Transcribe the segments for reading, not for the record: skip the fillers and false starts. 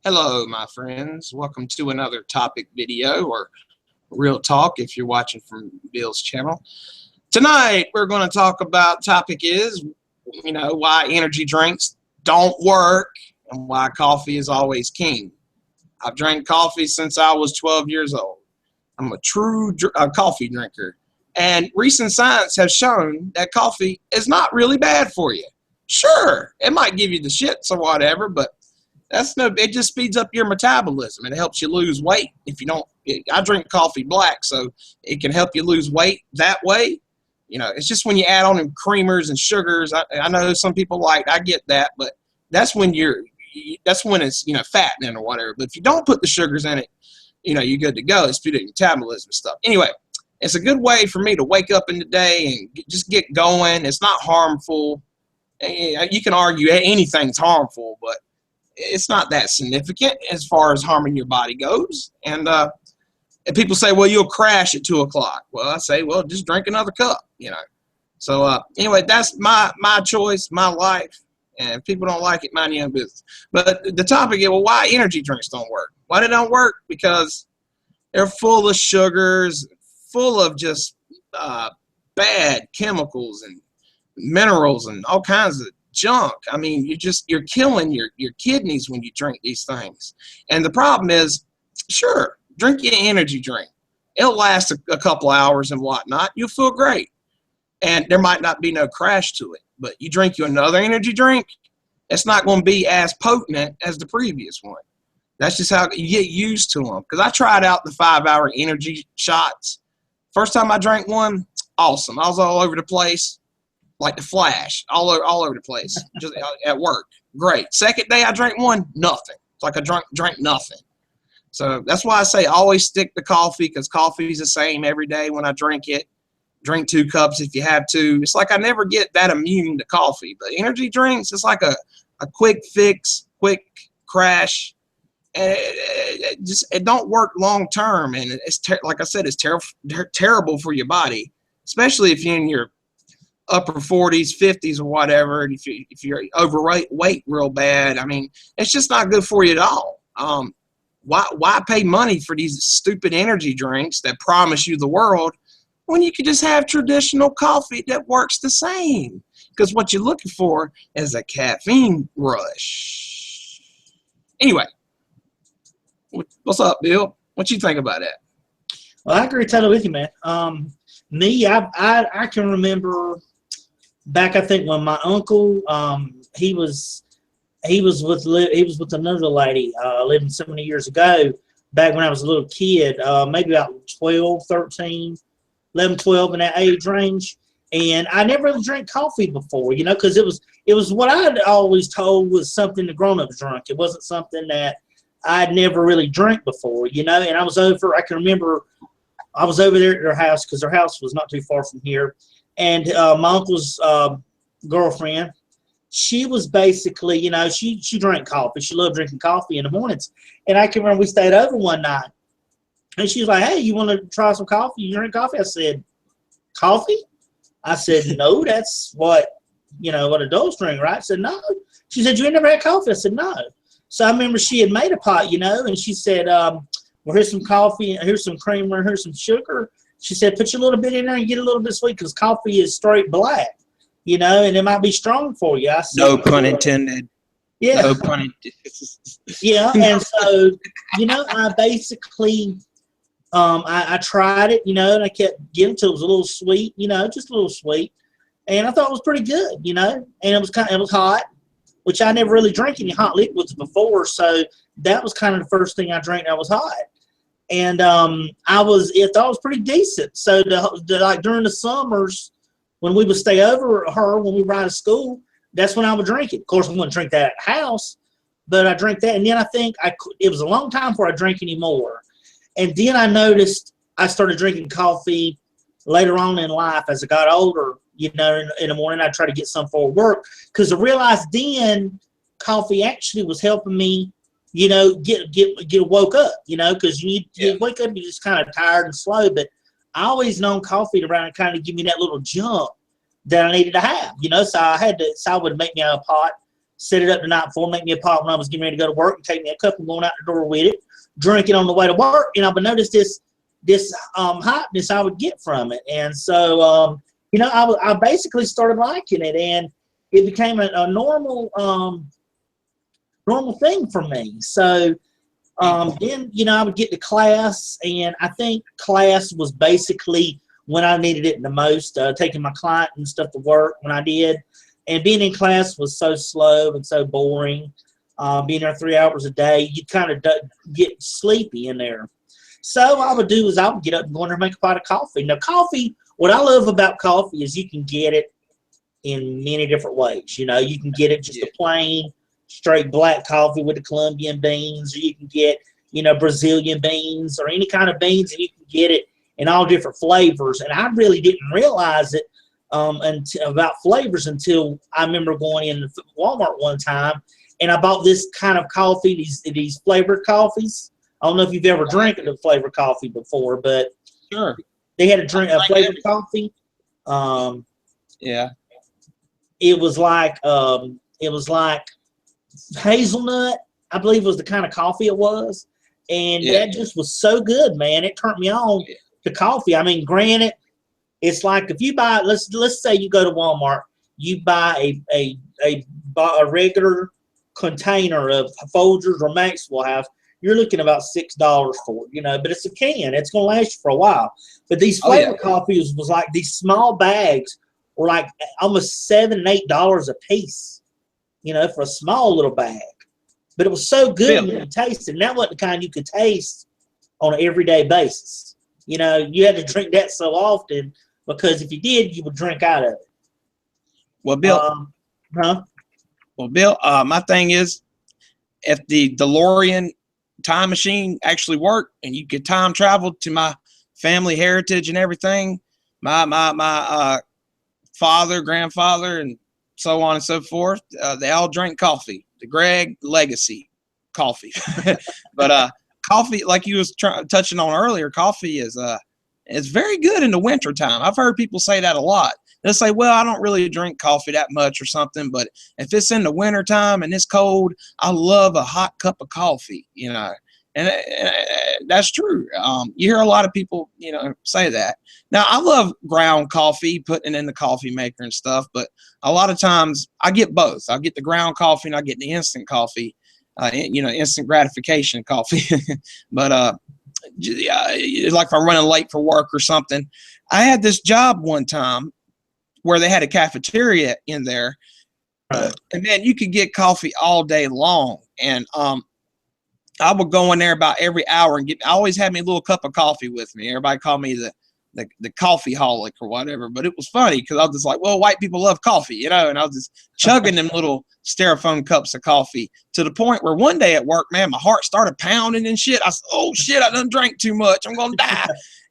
Hello, my friends. Welcome to another topic video or real talk if you're watching from Bill's channel. Tonight, we're going to talk about topic is, why energy drinks don't work and why coffee is always king. I've drank coffee since I was 12 years old. I'm a true coffee drinker. And recent science has shown that coffee is not really bad for you. Sure, it might give you the shits or whatever, but it just speeds up your metabolism and it helps you lose weight. If you don't, I drink coffee black, so it can help you lose weight that way. It's just when you add on them creamers and sugars. I know some people I get that, but that's when it's fattening or whatever. But if you don't put the sugars in it, you're good to go. It's speed up your metabolism and stuff. Anyway, it's a good way for me to wake up in the day and just get going. It's not harmful. You can argue anything's harmful, but it's not that significant as far as harming your body goes. And people say, well, you'll crash at 2 o'clock. Well, I say, well, just drink another cup, So anyway, that's my choice, my life. And if people don't like it, mind your own business. But the topic is, well, why energy drinks don't work? Why they don't work? Because they're full of sugars, full of just bad chemicals and minerals and all kinds of junk. I mean, you're killing your kidneys when you drink these things. And the problem is, sure, drink your energy drink. It'll last a couple hours and whatnot. You'll feel great. And there might not be no crash to it. But you drink you another energy drink, it's not going to be as potent as the previous one. That's just how you get used to them. Because I tried out the 5-hour energy shots. First time I drank one, awesome. I was all over the place. Like the Flash, all over the place, just at work. Great. Second day I drank one, nothing. It's like I drank nothing. So that's why I say always stick to coffee, because coffee is the same every day when I drink it. Drink 2 cups if you have to. It's like I never get that immune to coffee. But energy drinks, it's like a quick fix, quick crash. And it don't work long term. And it's like I said, it's terrible for your body, especially if you're in your upper 40s, 50s, or whatever. And if you're overweight real bad, I mean, it's just not good for you at all. Why pay money for these stupid energy drinks that promise you the world when you could just have traditional coffee that works the same? Because what you're looking for is a caffeine rush. Anyway, what's up, Bill? What you think about that? Well, I agree totally with you, man. I can remember back, I think, when my uncle, he was with another lady living so many years ago, back when I was a little kid, maybe about 12, 13, 11, 12 in that age range. And I never really drank coffee before, because it was what I'd always told was something the grown-ups drank. It wasn't something that I'd never really drank before, and I can remember I was over there at their house, because their house was not too far from here. And my uncle's girlfriend, she was basically, she drank coffee. She loved drinking coffee in the mornings. And I can remember we stayed over one night. And she was like, hey, you want to try some coffee? You drink coffee? I said, coffee? I said, no, that's what adults drink, right? I said, no. She said, you ain't never had coffee? I said, no. So I remember she had made a pot, and she said, well, here's some coffee, here's some creamer, here's some sugar. She said, put a little bit in there and get a little bit sweet, because coffee is straight black, and it might be strong for you. I said, no pun intended. Yeah. No pun intended. Yeah, and so, I basically, I tried it, and I kept getting till it was a little sweet, just a little sweet. And I thought it was pretty good, and it was hot, which I never really drank any hot liquids before, so that was kind of the first thing I drank that was hot. And I thought it was pretty decent. So like during the summers, when we would stay over her when we were out of school, that's when I would drink it. Of course, I wouldn't drink that at the house, but I drank that. And then I think it was a long time before I drank any more. And then I noticed I started drinking coffee later on in life as I got older. In the morning I'd try to get some for work, because I realized then coffee actually was helping me, get woke up, because you wake up, you're just kind of tired and slow. But I always known coffee to kind of give me that little jump that I needed to have, so I would make me a pot set it up the night before, make me a pot when I was getting ready to go to work, and take me a cup and going out the door with it, drink it on the way to work, and I would notice this hotness I would get from it. And so, you know, I basically started liking it, and it became a normal thing for me. So then, you know, I would get to class, and I think class was basically when I needed it the most, taking my client and stuff to work when I did. And being in class was so slow and so boring. Being there 3 hours a day, you kind of get sleepy in there. So what I would do is I would get up and go in there and make a pot of coffee. Now, coffee, what I love about coffee is you can get it in many different ways. You know, you can get it just a plain, straight black coffee with the Colombian beans, or you can get, you know, Brazilian beans or any kind of beans, and you can get it in all different flavors. And I really didn't realize it about flavors until I remember going in Walmart one time, and I bought this kind of coffee, these flavored coffees. I don't know if you've ever drank a flavored coffee before, but Sure. they had a flavored coffee. Yeah. It was like hazelnut, I believe was the kind of coffee it was, and that just was so good, man. It turned me on to coffee. I mean, granted, it's like if you buy, let's say you go to Walmart, you buy a regular container of Folgers or Maxwell House, you're looking about $6 for it, you know, but it's a can. It's going to last you for a while. But these flavor coffees was like these small bags were like almost $7 and $8 a piece, you know, for a small little bag. But it was so good when you tasted. And that wasn't the kind you could taste on an everyday basis. You know, you had to drink that so often because if you did, you would drink out of it. Well, Bill. Well, Bill, my thing is, if the DeLorean time machine actually worked and you could time travel to my family heritage and everything, my father, grandfather, and so on and so forth, they all drank coffee, the Gregg Legacy coffee. But coffee, like you was touching on earlier, coffee is very good in the winter time. I've heard people say that a lot. They'll say, well, I don't really drink coffee that much or something, but if it's in the winter time and it's cold, I love a hot cup of coffee, you know, and that's true. You hear a lot of people, you know, say that. Now, I love ground coffee, putting it in the coffee maker and stuff, but a lot of times I get both. I get the ground coffee and I get the instant coffee, you know, instant gratification coffee. But like if I'm running late for work or something, I had this job one time where they had a cafeteria in there, and man, you could get coffee all day long. And I would go in there about every hour and I always had me a little cup of coffee with me. Everybody called me the coffee holic or whatever, but it was funny because I was just like, well, white people love coffee, you know, and I was just chugging them little styrofoam cups of coffee to the point where one day at work, man, my heart started pounding and shit. I said, oh shit, I done drank too much. I'm going to die.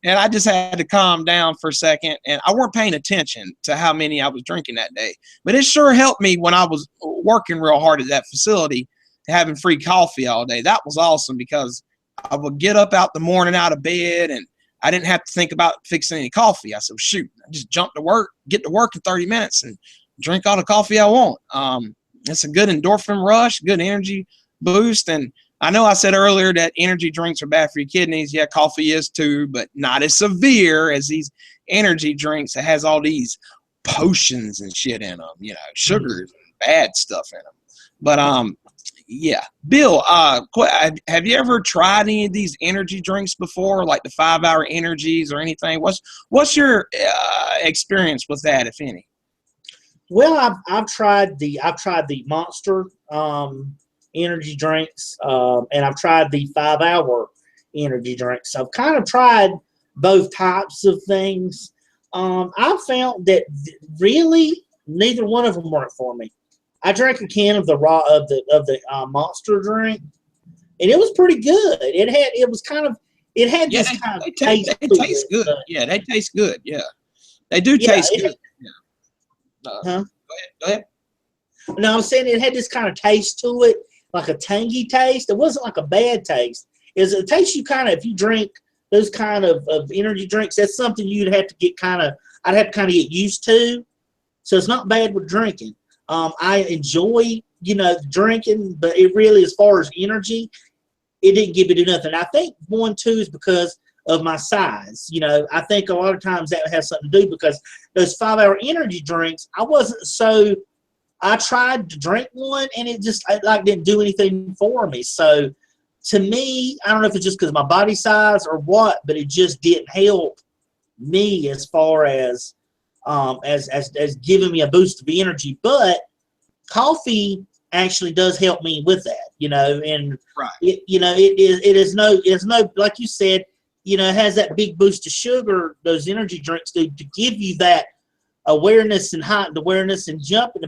And I just had to calm down for a second, and I weren't paying attention to how many I was drinking that day. But it sure helped me when I was working real hard at that facility, having free coffee all day. That was awesome because I would get up out the morning out of bed, and I didn't have to think about fixing any coffee. I said, shoot, I just jump to work, get to work in 30 minutes, and drink all the coffee I want. It's a good endorphin rush, good energy boost, and I know I said earlier that energy drinks are bad for your kidneys. Yeah, coffee is too, but not as severe as these energy drinks. It has all these potions and shit in them, you know, sugars and bad stuff in them. But yeah, Bill, have you ever tried any of these energy drinks before, like the 5-hour energies or anything? What's your experience with that, if any? Well, I've tried the Monster energy drinks, and I've tried the 5-hour energy drinks. So I've kind of tried both types of things. I found that really neither one of them worked for me. I drank a can of the Monster drink, and it was pretty good. It had this kind of taste. They taste good. Yeah, they taste good. Yeah, they do taste good. Huh? Go ahead. No, I'm saying it had this kind of taste to it, like a tangy taste. It wasn't like a bad taste. It's a taste you kind of, if you drink those kind of energy drinks, that's something you'd have to get I'd have to kind of get used to. So it's not bad with drinking. I enjoy, drinking, but it really, as far as energy, it didn't give me nothing. I think one, too, is because of my size. I think a lot of times that has something to do because those 5-hour energy drinks, I tried to drink one and it just didn't do anything for me. So to me, I don't know if it's just because of my body size or what, but it just didn't help me as far as giving me a boost of energy. But coffee actually does help me with that, and Right. it is no, like you said, it has that big boost of sugar, those energy drinks do, to give you that awareness and heightened awareness and jumping,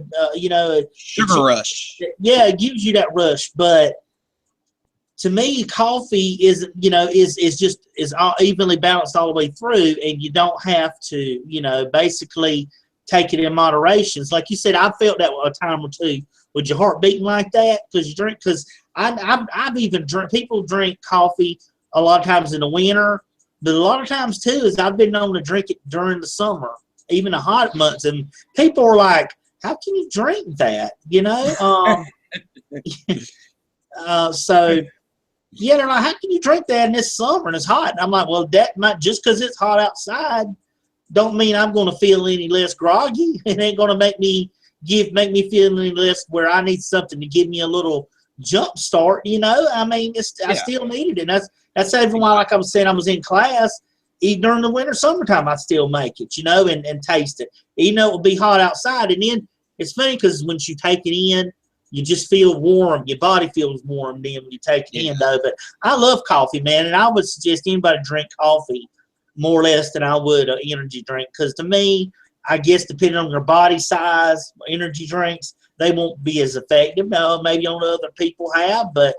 Sugar rush. Yeah, it gives you that rush. But to me, coffee is all evenly balanced all the way through, and you don't have to, basically take it in moderation. It's like you said, I felt that a time or two. With your heart beating like that because you drink? Because I've even people drink coffee a lot of times in the winter, but a lot of times too is I've been known to drink it during the summer, even the hot months, and people are like, "How can you drink that?" So yeah, they're like, "How can you drink that in this summer and it's hot?" And I'm like, "Well, that might just because it's hot outside, don't mean I'm going to feel any less groggy. It ain't going to make me feel any less where I need something to give me a little jump start." I mean, I still need it, and that's even why, like I was saying, I was in class. Even during the winter, summertime, I still make it, and taste it. Even though it will be hot outside, and then it's funny because once you take it in, you just feel warm. Your body feels warm then when you take it in, though. But I love coffee, man, and I would suggest anybody drink coffee more or less than I would an energy drink, because to me, I guess depending on your body size, energy drinks, they won't be as effective. No, maybe on other people have, but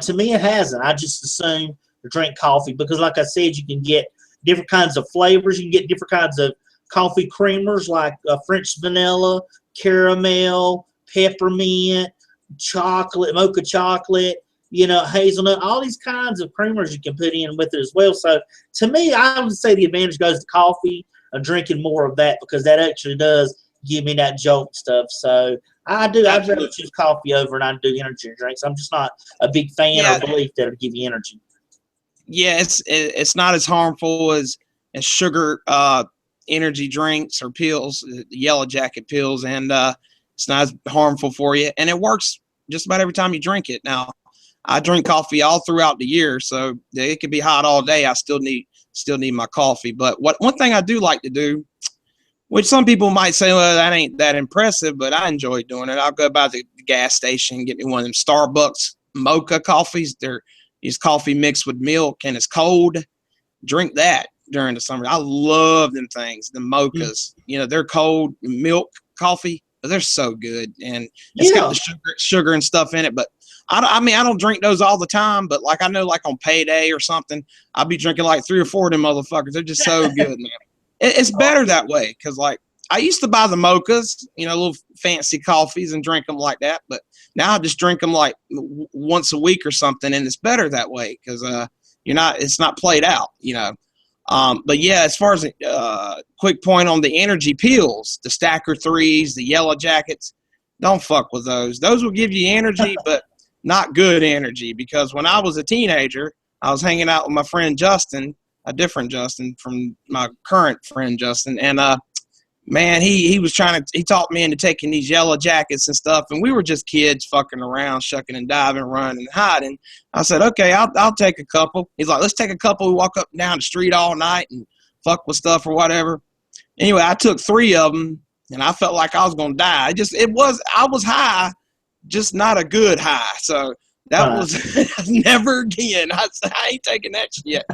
to me it hasn't. I just assume to drink coffee because, like I said, you can get different kinds of flavors. You can get different kinds of coffee creamers like French vanilla, caramel, peppermint, chocolate, mocha chocolate, hazelnut, all these kinds of creamers you can put in with it as well. So to me, I would say the advantage goes to coffee. I'm drinking more of that because that actually does give me that jolt stuff. So I'd rather choose coffee over and I do energy drinks. I'm just not a big fan or belief that it'll give you energy. Yeah, it's not as harmful as sugar energy drinks or pills, the Yellow Jacket pills, and it's not as harmful for you. And it works just about every time you drink it. Now, I drink coffee all throughout the year, so it could be hot all day. I still need my coffee. But one thing I do like to do, which some people might say, well, that ain't that impressive, but I enjoy doing it. I'll go by the gas station, get me one of them Starbucks mocha coffees. It's coffee mixed with milk and it's cold. Drink that during the summer. I love them things, the mochas. They're cold milk coffee, but they're so good. And it's got the sugar and stuff in it, but I don't drink those all the time, but like I know, like on payday or something, I'll be drinking like 3 or 4 of them motherfuckers. They're just so good, man. It's better that way because, like, I used to buy the mochas, little fancy coffees and drink them like that, but now I just drink them like once a week or something, and it's better that way because it's not played out, But yeah, as far as a quick point on the energy pills, the Stacker 3s, the Yellow Jackets, don't fuck with those. Those will give you energy, but not good energy, because when I was a teenager, I was hanging out with my friend Justin, a different Justin from my current friend Justin, and man, he talked me into taking these Yellow Jackets and stuff, and we were just kids fucking around, shucking and diving, running and hiding. I said, okay, I'll take a couple. He's like, let's take a couple. We walk up and down the street all night and fuck with stuff or whatever. Anyway, I took 3 of them, and I felt like I was gonna die. I was high, just not a good high. So that was never again. I ain't taking that shit yet.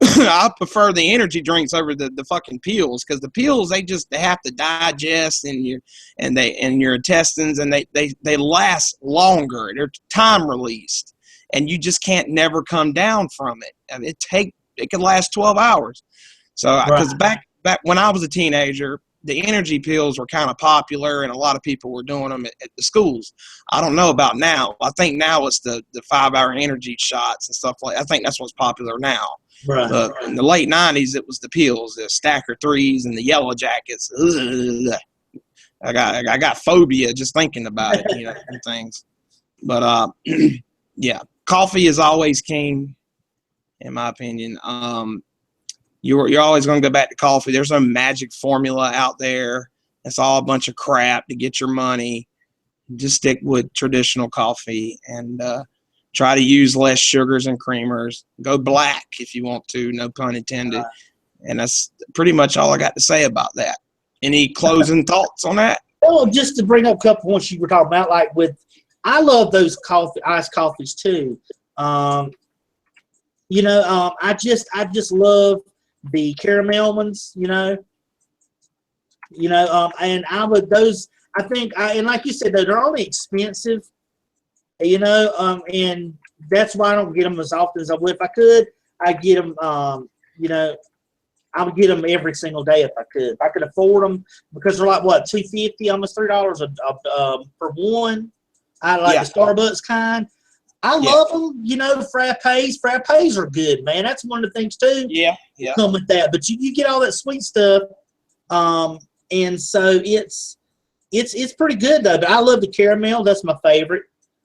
I prefer the energy drinks over the fucking pills, because the pills, they have to digest in your intestines, and they last longer. They're time released, and you just can't never come down from it. I mean, it can last 12 hours. So because back when I was a teenager, the energy pills were kind of popular, and a lot of people were doing them at the schools. I don't know about now. I think now it's the 5-hour energy shots and stuff like that. I think that's what's popular now. But in the late 90s, it was the pills, the Stacker 3s and the Yellow Jackets. Ugh. I got phobia just thinking about it, you know, and things. But yeah, coffee is always king, in my opinion. You're always going to go back to coffee. There's no magic formula out there. It's all a bunch of crap to get your money. Just stick with traditional coffee and try to use less sugars and creamers. Go black if you want to, no pun intended. And that's pretty much all I got to say about that. Any closing thoughts on that? Well, just to bring up a couple points you were talking about, like I love those iced coffees too. You know, I just love the caramel ones. And I think, and like you said, they're only expensive. And that's why I don't get them as often as I would. If I could, I'd get them. I would get them every single day if I could. If I could afford them, because they're like what, $2.50, almost $3 for one. I like the Starbucks kind. I love them. Frappes. Frappes are good, man. That's one of the things too. Yeah. Come with that, but you get all that sweet stuff, and so it's pretty good though. But I love the caramel. That's my favorite.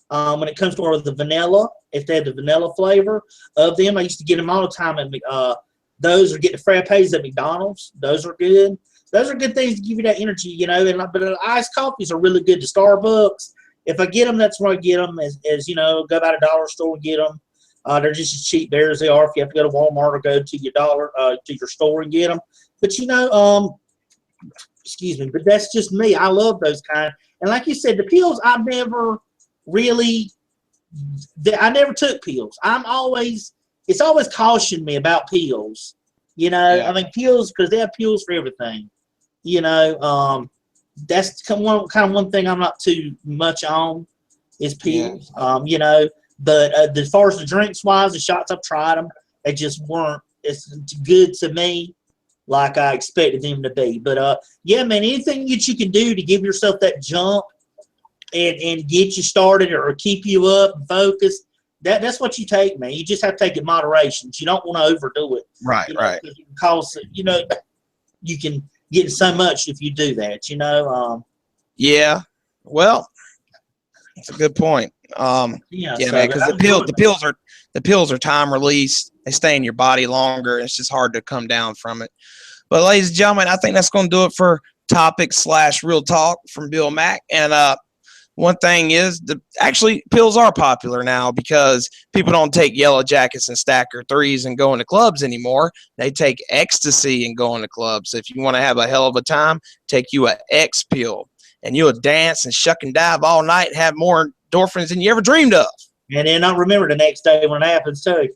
When it comes to the vanilla, if they have the vanilla flavor of them, I used to get them all the time at those, or get the frappes at McDonald's. Those are good. Those are good things to give you that energy, but the iced coffees are really good to Starbucks. If I get them, that's where I get them. As go by the dollar store and get them. They're just as cheap there as they are if you have to go to Walmart or go to your store and get them. But excuse me, but that's just me. I love those kind. And like you said, the pills, I never took pills. It's always cautioned me about pills. I mean, pills, because they have pills for everything. That's kind of one thing I'm not too much on is pills. But as far as the drinks wise, the shots, I've tried them. They just weren't as good to me like I expected them to be. But yeah, man, anything that you can do to give yourself that jump and get you started or keep you up and focused, that's what you take, man. You just have to take it in moderation. You don't want to overdo it. Right. Because you can get so much if you do that. Yeah. Well, that's a good point. Man, because the pills are time released. They stay in your body longer. It's just hard to come down from it. But ladies and gentlemen, I think that's going to do it for topic/real talk from Bill Mack. And one thing is, actually, pills are popular now because people don't take Yellow Jackets and Stacker 3s and go into clubs anymore. They take ecstasy and go into clubs. So if you want to have a hell of a time, take you an X pill. And you'll dance and shuck and dive all night and have more endorphins than you ever dreamed of. And then I'll remember the next day when it happens, too.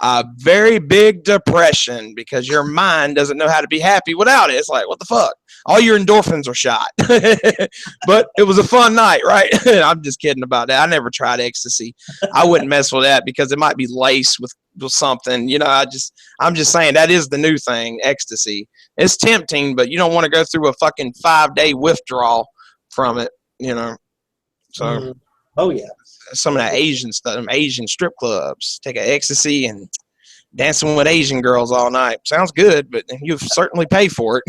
A very big depression because your mind doesn't know how to be happy without it. It's like, what the fuck? All your endorphins are shot. But it was a fun night, right? I'm just kidding about that. I never tried ecstasy. I wouldn't mess with that because it might be laced with something. I'm just saying that is the new thing, ecstasy. It's tempting, but you don't want to go through a fucking 5-day withdrawal from it, So, oh yeah, some of that Asian stuff, Asian strip clubs, take an ecstasy and dancing with Asian girls all night. Sounds good, but you certainly pay for it.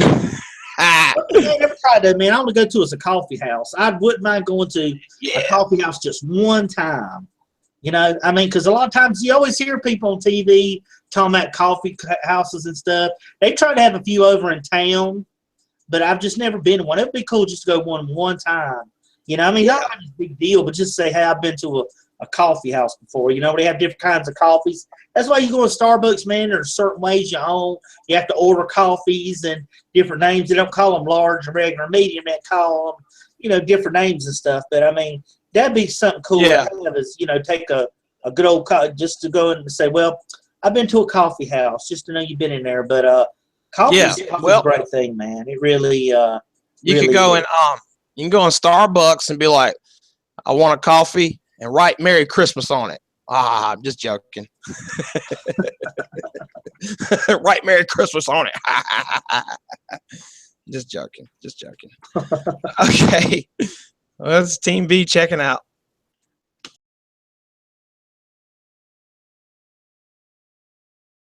I never tried that, man. I want to go to a coffee house. I wouldn't mind going to a coffee house just one time. Because a lot of times you always hear people on TV talking about coffee houses and stuff. They try to have a few over in town, but I've just never been to one. It would be cool just to go one time. Not a big deal, but just say, hey, I've been to a coffee house before. They have different kinds of coffees. That's why you go to Starbucks, man. There's certain ways you have to order coffees and different names. They don't call them large or regular medium. They call them, different names and stuff. But, that'd be something cool to have is, take a good old just to go and say, well, I've been to a coffee house just to know you've been in there. But coffee is a great thing, man. It really you could go and you can go in Starbucks and be like, I want a coffee and write Merry Christmas on it. I'm just joking. Write Merry Christmas on it. Just joking. Okay. Well, that's Team B checking out.